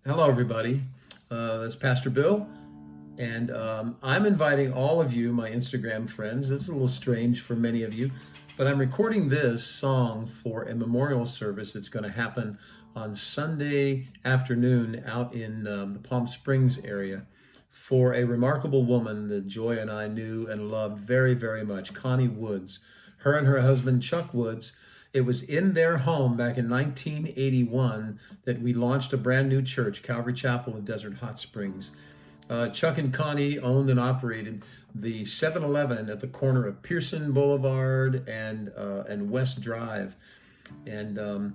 Hello, everybody. That's Pastor Bill, and I'm inviting all of you, my Instagram friends. It's a little strange for many of you, but I'm recording this song for a memorial service that's going to happen on Sunday afternoon out in the Palm Springs area for a remarkable woman that Joy and I knew and loved very, very much, Connie Woods. Her and her husband, Chuck Woods. It was in their home back in 1981 that we launched a brand new church, Calvary Chapel in Desert Hot Springs. Chuck and Connie owned and operated the 7-Eleven at the corner of Pearson Boulevard and West Drive, and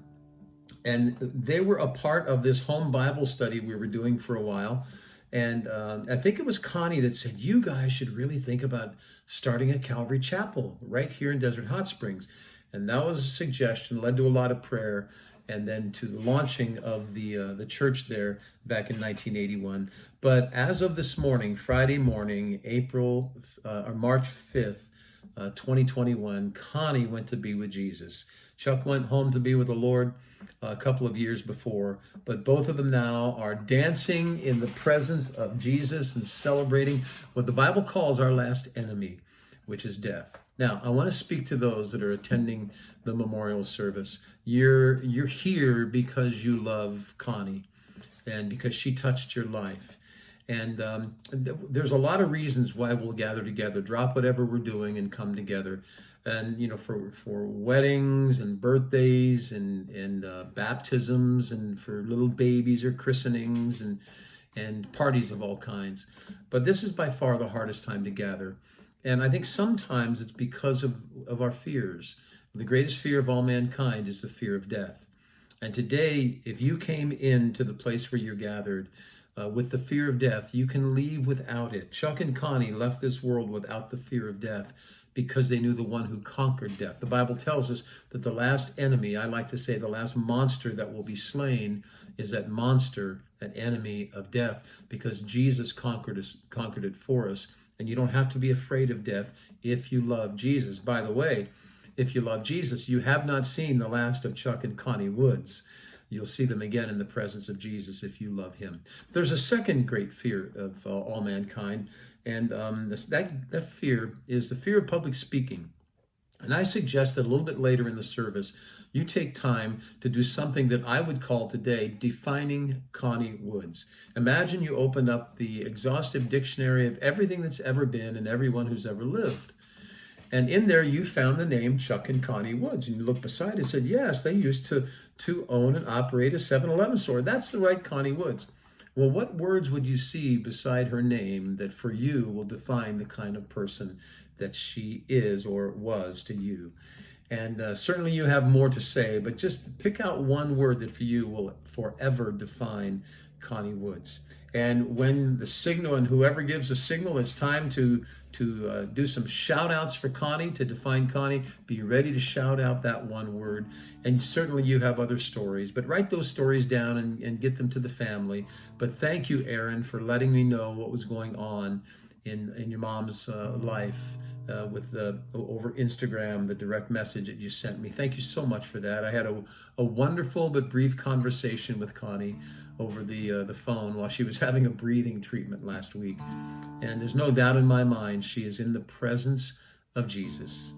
and they were a part of this home Bible study we were doing for a while. And I think it was Connie that said, "You guys should really think about starting a Calvary Chapel right here in Desert Hot Springs." And that was a suggestion, led to a lot of prayer, and then to the launching of the church there back in 1981. But as of this morning, Friday morning, March 5th, 2021, Connie went to be with Jesus. Chuck went home to be with the Lord a couple of years before, but both of them now are dancing in the presence of Jesus and celebrating what the Bible calls our last enemy, which is death. Now, I want to speak to those that are attending the memorial service. You're here because you love Connie and because she touched your life. And there's a lot of reasons why we'll gather together, drop whatever we're doing and come together. And, for weddings and birthdays and baptisms and for little babies or christenings and parties of all kinds. But this is by far the hardest time to gather. And I think sometimes it's because of our fears. The greatest fear of all mankind is the fear of death. And today, if you came into the place where you're gathered with the fear of death, you can leave without it. Chuck and Connie left this world without the fear of death because they knew the one who conquered death. The Bible tells us that the last enemy, I like to say the last monster that will be slain, is that monster, that enemy of death, because Jesus conquered it for us. And you don't have to be afraid of death if you love Jesus. By the way, if you love Jesus, you have not seen the last of Chuck and Connie Woods. You'll see them again in the presence of Jesus if you love him. There's a second great fear of all mankind, and that fear is the fear of public speaking. And I suggest that a little bit later in the service, you take time to do something that I would call today defining Connie Woods. Imagine you opened up the exhaustive dictionary of everything that's ever been and everyone who's ever lived. And in there, you found the name Chuck and Connie Woods. And you looked beside it and said, yes, they used to own and operate a 7-Eleven store. That's the right Connie Woods. Well, what words would you see beside her name that for you will define the kind of person that she is or was to you? And certainly you have more to say, but just pick out one word that for you will forever define Connie Woods. And when the signal, and whoever gives the signal, it's time to do some shout outs for Connie, to define Connie. Be ready to shout out that one word. And certainly you have other stories, but write those stories down and get them to the family. But thank you, Aaron, for letting me know what was going on in your mom's life. Over Instagram, the direct message that you sent me. Thank you so much for that. I had a wonderful but brief conversation with Connie over the phone while she was having a breathing treatment last week. And there's no doubt in my mind she is in the presence of Jesus.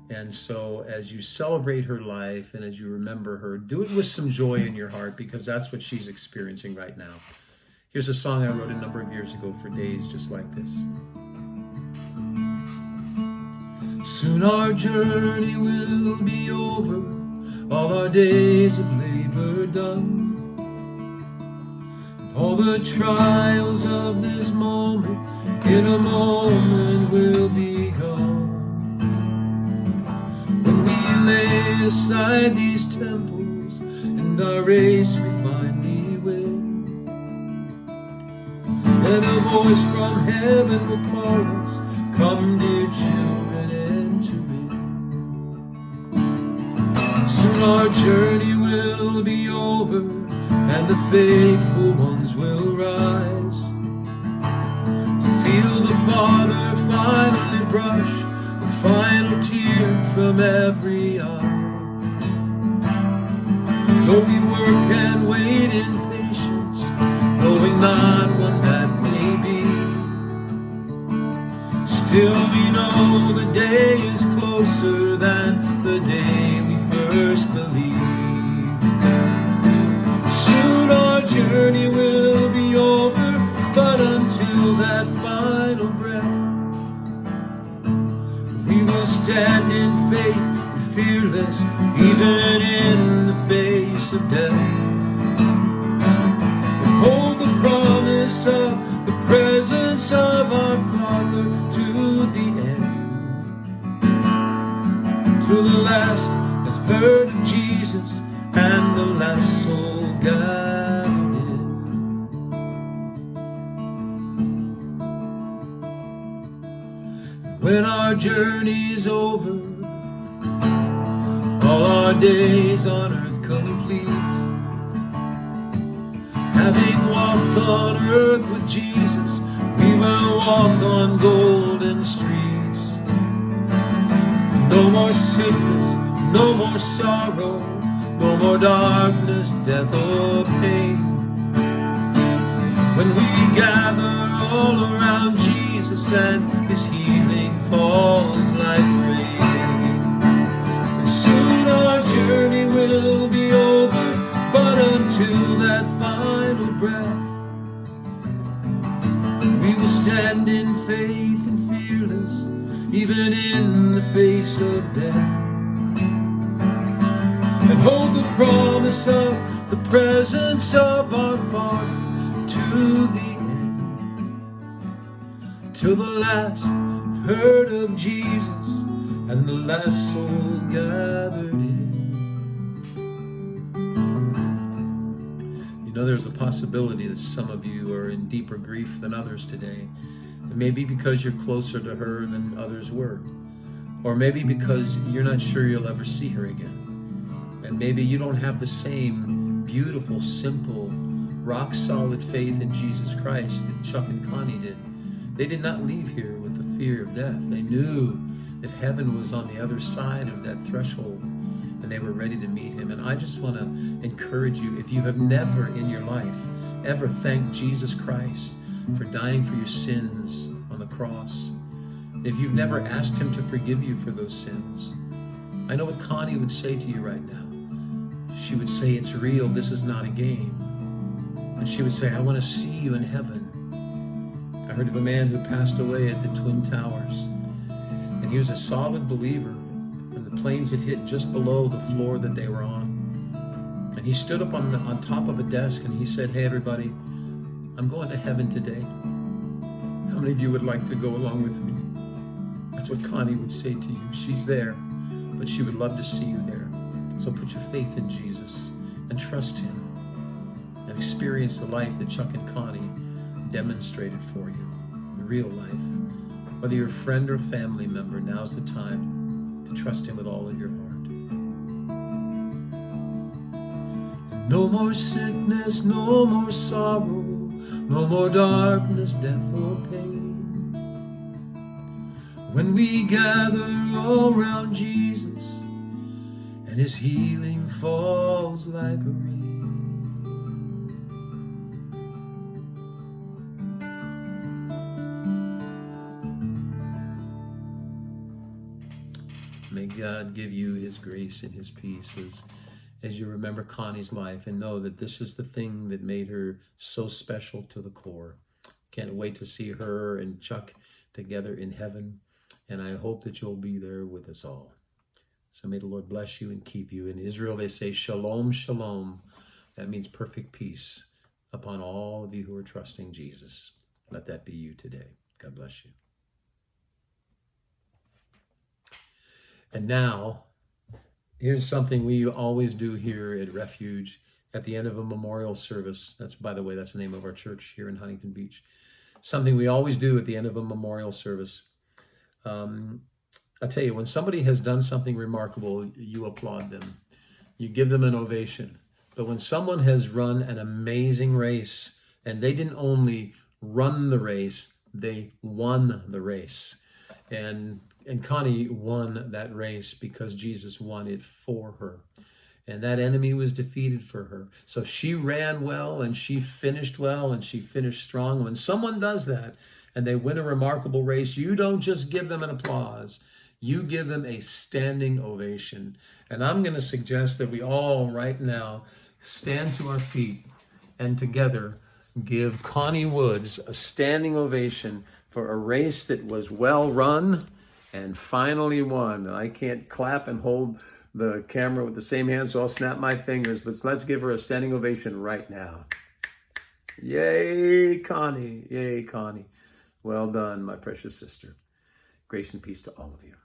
And so as you celebrate her life and as you remember her, do it with some joy in your heart, because that's what she's experiencing right now. Here's a song I wrote a number of years ago for days just like this. Soon our journey will be over, all our days of labor done. And all the trials of this moment, in a moment will be gone. When we lay aside these temples, and our race we finally win, then a voice from heaven will call us, come dear children. Soon our journey will be over, and the faithful ones will rise to feel the Father finally brush the final tear from every eye. Though we work and wait in patience fearless, even in the face of death. And hold the promise of the presence of our Father to the end. Till the last has heard of Jesus and the last soul gathered in. When our journey's over, all our days on earth complete, having walked on earth with Jesus, we will walk on golden streets. No more sickness, no more sorrow, no more darkness, death, or pain. When we gather all around Jesus and His healing falls like rain. And soon our journey will be over, but until that final breath, we will stand in faith and fearless, even in the face of death. And hold the promise of the presence of our Father to the end. Till the last heard of Jesus and the last soul gathered in. You know, there's a possibility that some of you are in deeper grief than others today. It may be because you're closer to her than others were. Or maybe because you're not sure you'll ever see her again. And maybe you don't have the same beautiful, simple, rock-solid faith in Jesus Christ that Chuck and Connie did. They did not leave here with the fear of death. They knew that heaven was on the other side of that threshold, and they were ready to meet Him. And I just want to encourage you, if you have never in your life ever thanked Jesus Christ for dying for your sins on the cross, if you've never asked Him to forgive you for those sins, I know what Connie would say to you right now. She would say, it's real, this is not a game. And she would say, I want to see you in heaven. I heard of a man who passed away at the Twin Towers, and he was a solid believer, and the planes had hit just below the floor that they were on. And he stood up on top of a desk and he said, hey everybody, I'm going to heaven today. How many of you would like to go along with me? That's what Connie would say to you. She's there, but she would love to see you there. So put your faith in Jesus and trust Him and experience the life that Chuck and Connie demonstrated for you, the real life. Whether you're a friend or family member, now's the time to trust Him with all of your heart. No more sickness, no more sorrow, no more darkness, death, or pain. When we gather all around Jesus and His healing falls like a rain. May God give you His grace and His peace as you remember Connie's life and know that this is the thing that made her so special to the core. Can't wait to see her and Chuck together in heaven, and I hope that you'll be there with us all. So may the Lord bless you and keep you. In Israel, they say, Shalom, Shalom. That means perfect peace upon all of you who are trusting Jesus. Let that be you today. God bless you. And now, here's something we always do here at Refuge at the end of a memorial service. That's, by the way, that's the name of our church here in Huntington Beach. Something we always do at the end of a memorial service. I tell you, when somebody has done something remarkable, you applaud them. You give them an ovation. But when someone has run an amazing race, and they didn't only run the race, they won the race. And Connie won that race because Jesus won it for her. And that enemy was defeated for her. So she ran well, and she finished well, and she finished strong. When someone does that, and they win a remarkable race, you don't just give them an applause. You give them a standing ovation. And I'm going to suggest that we all right now stand to our feet and together give Connie Woods a standing ovation for a race that was well run and finally won. I can't clap and hold the camera with the same hand, so I'll snap my fingers, but let's give her a standing ovation right now. Yay, Connie. Yay, Connie. Well done, my precious sister. Grace and peace to all of you.